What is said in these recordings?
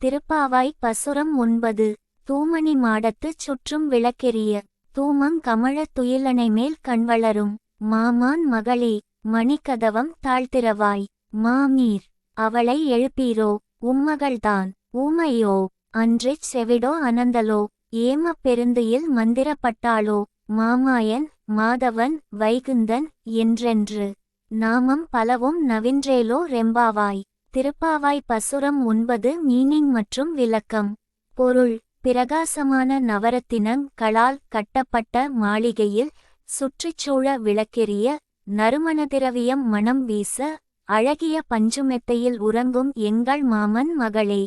திருப்பாவாய் பசுரம் 9. தூமணி மாடத்துச் சுற்றும் விளக்கெரிய தூமங் கமழத் துயிலணை மேல் கண்வளரும் மாமான் மகளே மணிக்கதவம் தாழ்த்திரவாய் மாமீர் அவளை எழுப்பீரோ உம்மகள்தான் ஊமையோ அன்றிச் செவிடோ அனந்தலோ ஏமப் பெருந்துயில் மந்திரப்பட்டாளோ மாமாயன் மாதவன் வைகுந்தன் என்றென்று நாமம் பலவும் நவின்றேலோ ரெம்பாவாய். திருப்பாவாய் பசுரம் 9 மீனிங் மற்றும் விளக்கம். பொருள்: பிரகாசமான நவரத்தினங்களால் கட்டப்பட்ட மாளிகையில் சுற்றிச்சூழ விளக்கெரிய நறுமணதிரவியம் மணம் வீச அழகிய பஞ்சுமெத்தையில் உறங்கும் எங்கள் மாமன் மகளே,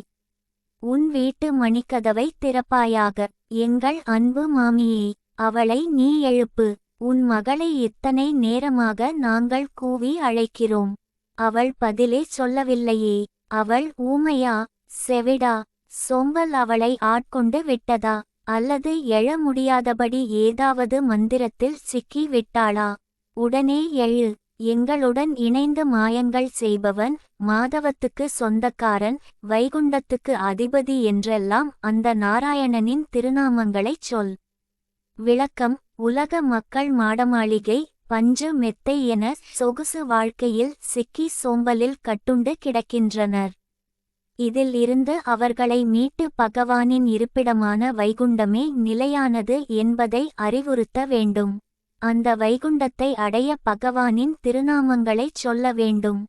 உன் வீட்டு மணிக்கதவை திறப்பாயாக. எங்கள் அன்பு மாமியே, அவளை நீ எழுப்பு. உன் மகளை இத்தனை நேரமாக நாங்கள் கூவி அழைக்கிறோம். அவள் பதிலே சொல்லவில்லையே. அவள் ஊமையா, செவிடா, சோம்பல் அவளை ஆட்கொண்டு விட்டதா, அல்லது எழ முடியாதபடி ஏதாவது மந்திரத்தில் சிக்கி விட்டாளா? உடனே எழு. எங்களுடன் இணைந்து மாயங்கள் செய்பவன், மாதவத்துக்கு சொந்தக்காரன், வைகுண்டத்துக்கு அதிபதி என்றெல்லாம் அந்த நாராயணனின் திருநாமங்களைச் சொல். விளக்கம்: உலக மக்கள் மாடமாளிகை, பஞ்சு மெத்தை என சொகுசு வாழ்க்கையில் சிக்கி சோம்பலில் கட்டுண்டு கிடக்கின்றனர். இதில் இருந்து அவர்களை மீட்டு பகவானின் இருப்பிடமான வைகுண்டமே நிலையானது என்பதை அறிவுறுத்த வேண்டும். அந்த வைகுண்டத்தை அடைய பகவானின் திருநாமங்களைச் சொல்ல வேண்டும்.